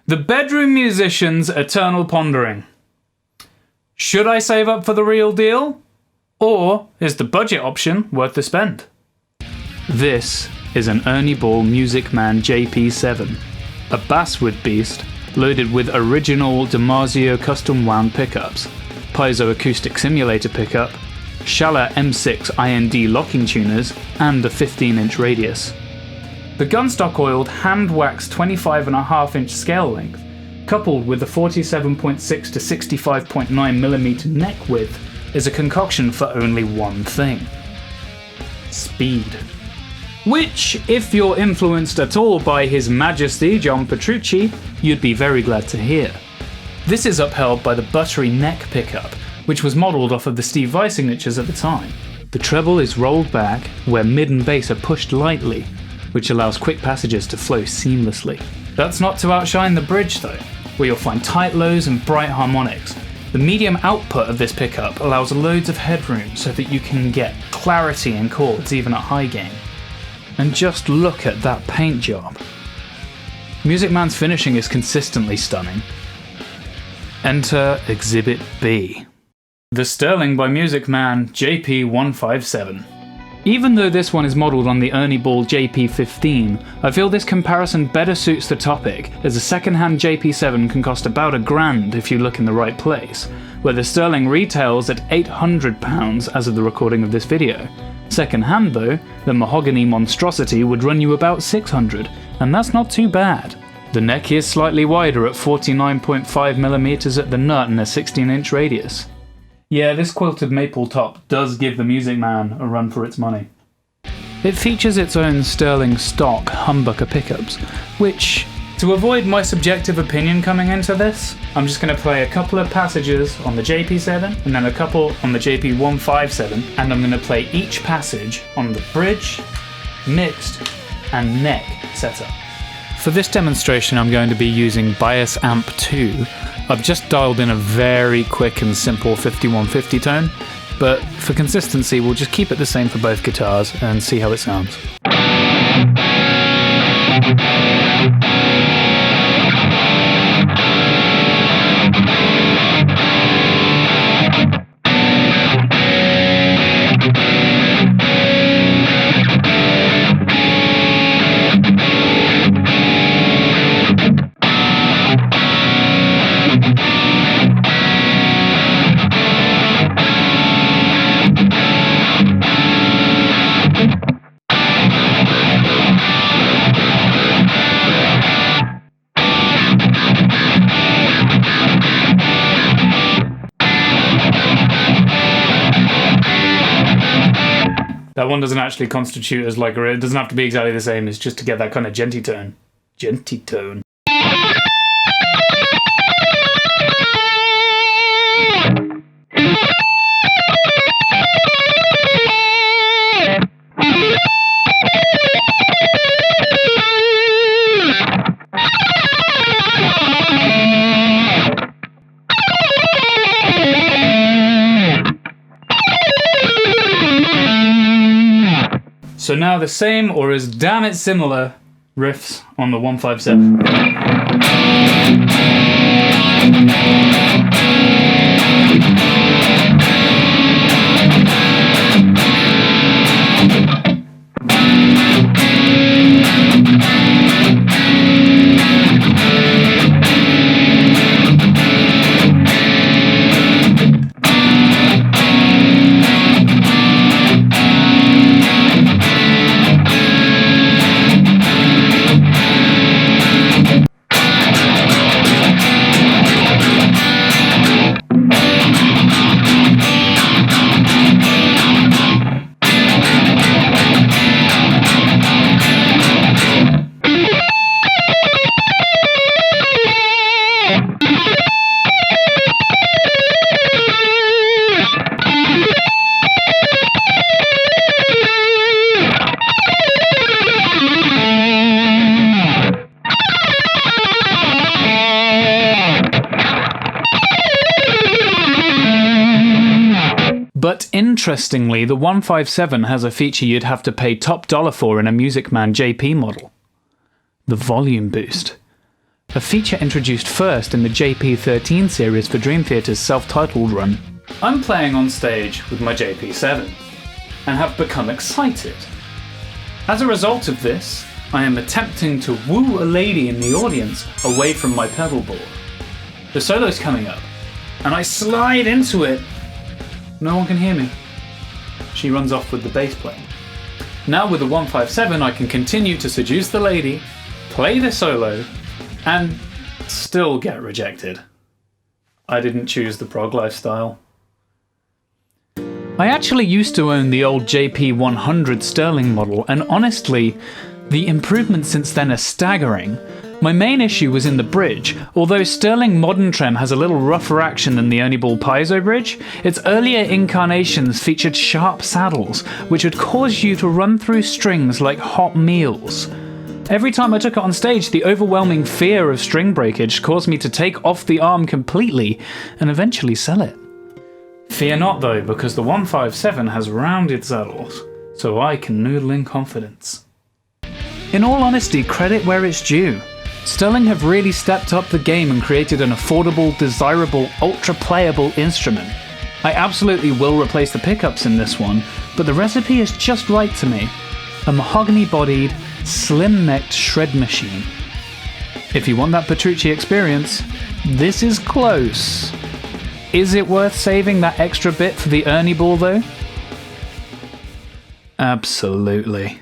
The bedroom musician's eternal pondering. Should I save up for the real deal? Or is the budget option worth the spend? This is an Ernie Ball Music Man JP7, a basswood beast loaded with original DiMarzio custom wound pickups, piezoacoustic simulator pickup, Schaller M6 IND locking tuners, and a 15-inch radius. The gunstock oiled hand-waxed 25.5-inch scale length, coupled with the 47.6 to 65.9mm neck width, is a concoction for only one thing: speed. Which, if you're influenced at all by His Majesty John Petrucci, you'd be very glad to hear. This is upheld by the buttery neck pickup, which was modelled off of the Steve Vai signatures at the time. The treble is rolled back, where mid and bass are pushed lightly, which allows quick passages to flow seamlessly. That's not to outshine the bridge though, where you'll find tight lows and bright harmonics. The medium output of this pickup allows loads of headroom so that you can get clarity in chords even at high gain. And just look at that paint job. Music Man's finishing is consistently stunning. Enter Exhibit B. The Sterling by Music Man JP157. Even though this one is modelled on the Ernie Ball JP15, I feel this comparison better suits the topic, as a second-hand JP7 can cost about £1,000 if you look in the right place, where the Sterling retails at £800 as of the recording of this video. Second-hand though, the mahogany monstrosity would run you about £600, and that's not too bad. The neck is slightly wider at 49.5mm at the nut and a 16-inch radius. Yeah, this quilted maple top does give the Music Man a run for its money. It features its own Sterling stock humbucker pickups, which, to avoid my subjective opinion coming into this, I'm just going to play a couple of passages on the JP7 and then a couple on the JP157, and I'm going to play each passage on the bridge, mixed, and neck setup. For this demonstration I'm going to be using Bias Amp 2. I've just dialed in a very quick and simple 5150 tone, but for consistency we'll just keep it the same for both guitars and see how it sounds. That one doesn't actually constitute as like, it doesn't have to be exactly the same, it's just to get that kind of genty tone. Genty tone. So now the same, or as damn it similar, riffs on the 157. But interestingly, the 157 has a feature you'd have to pay top dollar for in a Music Man JP model. The volume boost. a feature introduced first in the JP13 series for Dream Theater's self-titled run. I'm playing on stage with my JP7, and have become excited. As a result of this, I am attempting to woo a lady in the audience away from my pedal board. The solo's coming up, and I slide into it. No one can hear me. She runs off with the bass playing. Now with the 157 I can continue to seduce the lady, play the solo, and still get rejected. I didn't choose the prog lifestyle. I actually used to own the old JP100 Sterling model, and honestly, the improvements since then are staggering. My main issue was in the bridge. Although Sterling Modern Trem has a little rougher action than the Ernie Ball Piezo bridge, its earlier incarnations featured sharp saddles, which would cause you to run through strings like hot meals. Every time I took it on stage, the overwhelming fear of string breakage caused me to take off the arm completely and eventually sell it. Fear not though, because the 157 has rounded saddles, so I can noodle in confidence. In all honesty, credit where it's due. Sterling have really stepped up the game and created an affordable, desirable, ultra-playable instrument. I absolutely will replace the pickups in this one, but the recipe is just right to me. A mahogany-bodied, slim-necked shred machine. If you want that Petrucci experience, this is close. Is it worth saving that extra bit for the Ernie Ball though? Absolutely.